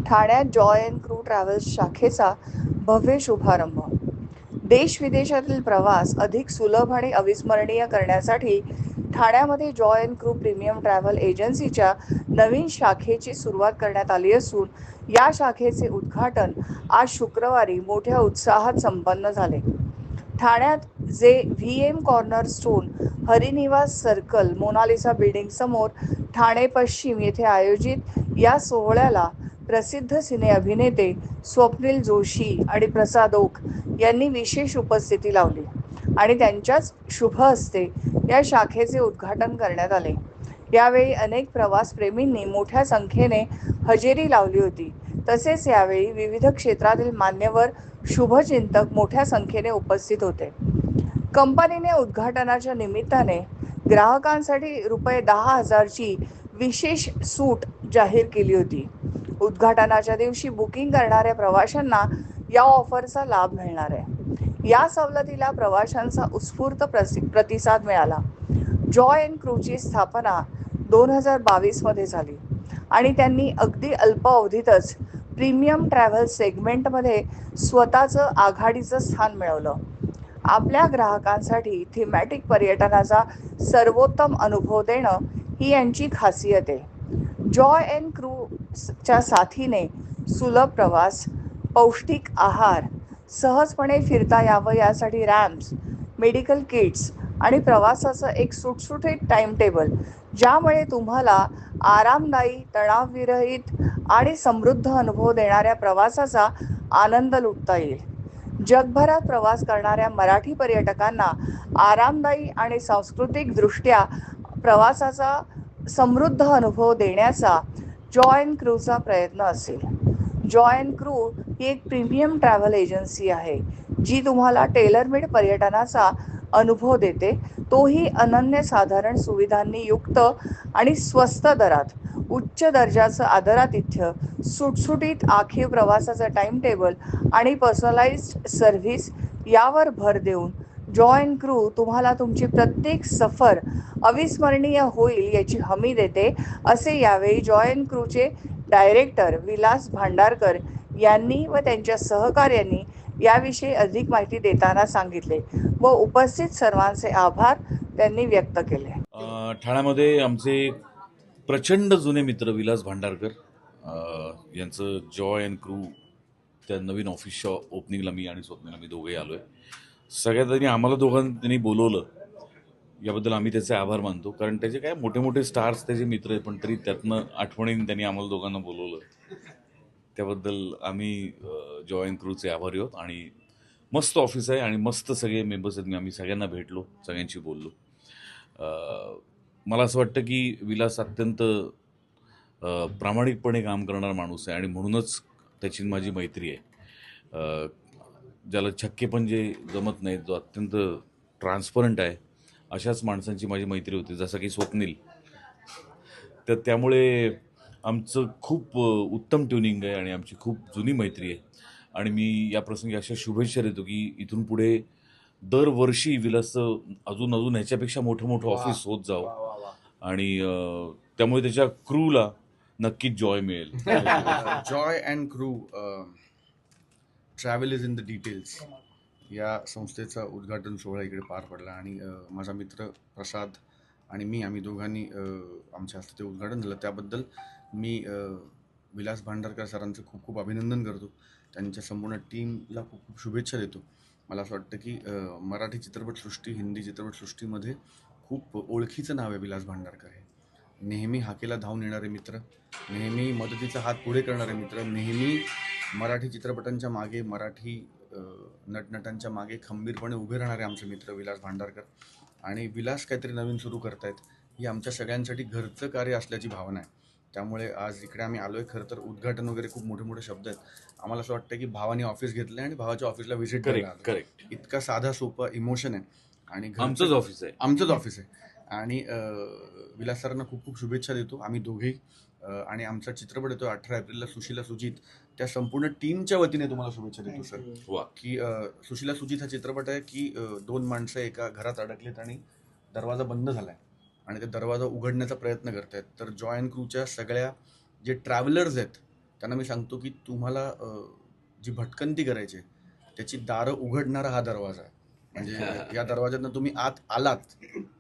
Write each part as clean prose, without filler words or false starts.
ठाण्यात Joy and crew travels शाखेचा भव्य शुभारंभ. देश विदेशातील प्रवास अधिक सुलभ आणि अविस्मरणीय करण्यासाठी ठाण्यामध्ये Joy and crew premium travel एजन्सीच्या नवीन शाखेची सुरुवात करण्यात आली असून या शाखेचे उद्घाटन आज शुक्रवारी मोठ्या उत्साहात संपन्न झाले. ठाण्यात जे VM corner stone Harinivas circle Monalisa building समोर ठाणे पश्चिम येथे आयोजित या सोहळ्याला प्रसिद्ध सिने अभिनेते स्वप्नील जोशी आणि प्रसाद ओक यांनी विशेष उपस्थिती लावली आणि त्यांच्याच शुभ हस्ते या शाखेचे उद्घाटन करण्यात आले. यावेळी अनेक प्रवासप्रेमींनी मोठ्या संख्येने हजेरी लावली होती. तसेच यावेळी विविध क्षेत्रातील मान्यवर शुभचिंतक मोठ्या संख्येने उपस्थित होते. कंपनीने उद्घाटनाच्या निमित्ताने ग्राहकांसाठी ₹10,000ची विशेष सूट जाहीर केली होती. उद्घाटनाच्या दिवशी बुकिंग करणाऱ्या प्रवाशांना या ऑफरचा लाभ मिळणार आहे. या सवलतीला प्रवाशांचा उत्स्फूर्त प्रतिसाद मिळाला. जॉय अँड क्रूची स्थापना 2022 मध्ये झाली आणि त्यांनी अगदी अल्प अवधीतच प्रीमियम ट्रॅव्हल सेगमेंटमध्ये स्वतःचं आघाडीचं स्थान मिळवलं. आपल्या ग्राहकांसाठी थीमॅटिक पर्यटनाचा सर्वोत्तम अनुभव देणं ही यांची खासियत आहे. जॉय अँड क्रूच्या साथीने सुलभ प्रवास, पौष्टिक आहार, सहजपणे फिरता यावं यासाठी रॅम्प्स, मेडिकल किट्स आणि प्रवासाचं एक सुटसुटीत टाइम टेबल, ज्यामुळे तुम्हाला आरामदायी, तणावविरहित आणि समृद्ध अनुभव देणाऱ्या प्रवासाचा आनंद लुटता येईल. जगभरात प्रवास करणाऱ्या मराठी पर्यटकांना आरामदायी आणि सांस्कृतिकदृष्ट्या प्रवासाचा समृद्ध अनुभव देण्याचा जॉय अँड क्रूचा प्रयत्न असेल. जॉय अँड क्रू ही एक प्रीमियम ट्रॅव्हल एजन्सी आहे, जी तुम्हाला टेलरमेड पर्यटनाचा अनुभव देते, तोही अनन्यसाधारण सुविधांनी युक्त आणि स्वस्त दरात. उच्च दर्जाचं आदरातिथ्य, सुटसुटीत आखीव प्रवासाचं टाइम टेबल आणि पर्सनलाइज्ड सर्व्हिस यावर भर देऊन जॉय अँड क्रू तुम्हाला तुमची प्रत्येक सफर अविस्मरणीय होईल याची हमी देते, असे यावेळी जॉय अँड क्रूचे डायरेक्टर विलास भांडारकर यांनी व त्यांच्या सहकाऱ्यांनी याविषयी अधिक माहिती देताना सांगितले व उपस्थित सर्वांचे आभार त्यांनी व्यक्त केले. ठाण्यामध्ये आमचे प्रचंड जुने मित्र विलास भांडारकर यांचं जॉय अँड क्रू त्या नवीन ऑफिसच्या ओपनिंगला मी आणि स्वप्नीला मी दोघे आलो आहे. सगळ्यात आधी आम्हाला दोघांनी बोलवलं याबद्दल आम्ही त्याचे आभार मानतो, कारण त्याचे काय मोठे मोठे स्टार्स त्याचे मित्र आहे, पण तरी त्यातनं आठवणीने त्यांनी आम्हाला दोघांना बोलवलं, त्याबद्दल आम्ही जॉय अँड क्रूचे आभारी आहोत. आणि मस्त ऑफिस आहे आणि मस्त सगळे मेंबर्स आहेत. आम्ही सगळ्यांना भेटलो, सगळ्यांशी बोललो. मला असं वाटतं की विलास अत्यंत प्रामाणिकपणे काम करणारा माणूस आहे आणि म्हणूनच त्याची माझी मैत्री आहे. ज्याला छक्के पण जे जमत नाहीत, जो अत्यंत ट्रान्सपरंट आहे, अशाच माणसांची माझी मैत्री होती, जसं की स्वप्नील. तर त्यामुळे आमचं खूप उत्तम ट्युनिंग आहे आणि आमची खूप जुनी मैत्री आहे. आणि मी या प्रसंगी अशा शुभेच्छा देतो की इथून पुढे दरवर्षी विलासचं अजून अजून ह्याच्यापेक्षा मोठं मोठं ऑफिस होत जावं आणि त्यामुळे त्याच्या क्रूला नक्कीच जॉय मिळेल. Joy and crew travel is in the details या संस्थेचा उद्घाटन सोहळा इकडे पार पडला आणि माझा मित्र प्रसाद आणि मी आम्ही दोघांनी आमच्या हस्ते ते उद्घाटन झालं. त्याबद्दल मी विलास भांडारकर सरांचं खूप खूप अभिनंदन करतो. त्यांच्या संपूर्ण टीमला खूप खूप शुभेच्छा देतो. मला असं वाटतं की मराठी चित्रपटसृष्टी, हिंदी चित्रपटसृष्टीमध्ये खूप ओळखीचं नाव आहे विलास भांडारकर हे. नेहमी हाकेला धावून येणारे मित्र, नेहमी मदतीचा हात पुढे करणारे मित्र, नेहमी मराठी चित्रपटांच्या मागे, मराठी नटनटांच्या मागे खंबीरपणे उभे राहणारे आमचे मित्र विलास भांडारकर. आणि विलास काहीतरी नवीन सुरू करतायत, ही आमच्या सगळ्यांसाठी घरचं कार्य असल्याची भावना आहे. त्यामुळे आज इकडे आम्ही आलोय. खरं तर उद्घाटन वगैरे खूप मोठे मोठे शब्द आहेत. आम्हाला असं वाटतं की भावाने ऑफिस घेतलं आणि भावाच्या ऑफिसला व्हिजिट करायला आलो. करेक्ट. इतका साधा सोपा इमोशन आहे आणि आमचंच ऑफिस आहे. आणि विलास सरांना खूप खूप शुभेच्छा देतो आम्ही दोघेही. आणि आमचा चित्रपट येतो 18 एप्रिलला, सुशीला सुजित. त्या संपूर्ण टीमच्या वतीने तुम्हाला शुभेच्छा देतो सर. की सुशीला सुजित हा चित्रपट आहे की 2 माणसं एका घरात अडकलेत आणि दरवाजा बंद झालाय आणि ते दरवाजा उघडण्याचा प्रयत्न करतायत. तर जॉय अँड क्रूच्या सगळ्या जे ट्रॅव्हलर्स आहेत त्यांना मी सांगतो की तुम्हाला जी भटकंती करायची आहे, त्याची दारं उघडणारा हा दरवाजा आहे. म्हणजे या दरवाज्यातनं तुम्ही आत आलात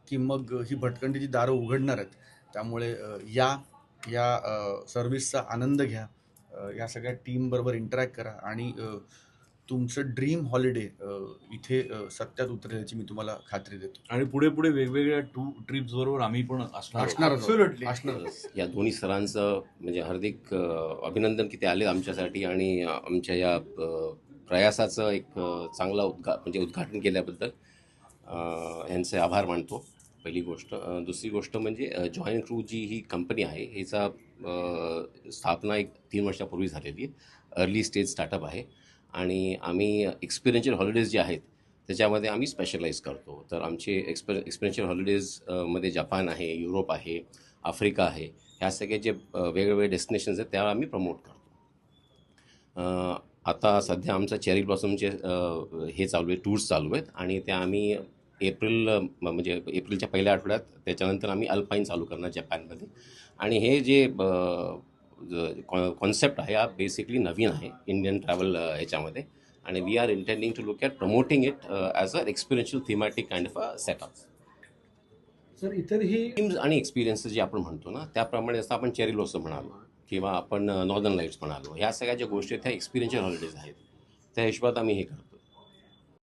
की मग ही भटकंतीची दारं उघडणार आहेत. त्यामुळे या सर्व्हिसचा आनंद घ्या, या सगळ्या टीमबरोबर इंटरॅक्ट करा आणि तुमचं ड्रीम हॉलिडे इथे सत्यात उतरेल याची मी तुम्हाला खात्री देतो. आणि पुढे पुढे वेगवेगळ्या ट्रिप्स बरोबर आम्ही पण असणार आहोत. असणारच. या दोन्ही सरांचं म्हणजे हार्दिक अभिनंदन की ते आले आमच्यासाठी आणि आमच्या या प्रयासाचं एक चांगला उद्घाटन केल्याबद्दल यांचे आभार मानतो. पहिली गोष्ट. दुसरी गोष्ट म्हणजे जॉईन क्रू जी ही कंपनी आहे हिचा स्थापना एक 3 वर्षापूर्वी झालेली आहे. अर्ली स्टेज स्टार्टअप आहे आणि आम्ही एक्सपिरियन्शियल हॉलिडेज जे आहेत त्याच्यामध्ये आम्ही स्पेशलाइज करतो. तर आमचे एक्सपिरियन्शियल हॉलिडेजमध्ये जपान आहे, युरोप आहे, आफ्रिका आहे, ह्या सगळे जे वेगवेगळे डेस्टिनेशन्स आहेत त्या आम्ही प्रमोट करतो. आता सध्या आमचं चेरी ब्लॉसमचे हे चालू आहे, टूर्स चालू आहेत आणि त्या आम्ही एप्रिलच्या पहिल्या आठवड्यात, त्याच्यानंतर आम्ही अल्पाईन चालू करणार जपानमध्ये. आणि हे जे कॉन्सेप्ट आहे हा बेसिकली नवीन आहे इंडियन ट्रॅव्हल ह्याच्यामध्ये आणि we are intending to look at promoting it as a experiential thematic kind of a setup. Sir इतरही टीम्स आणि एक्सपिरियन्सेस जे आपण म्हणतो ना त्याप्रमाणे जसं आपण चेरी ब्लॉसम म्हणालो किंवा आपण नॉर्दर्न लाईट्स म्हणालो, ह्या सगळ्या ज्या गोष्टी आहेत त्या एक्सपिरियन्शियल हॉलिडेज आहेत, त्या हिशोबात आम्ही हे करतो.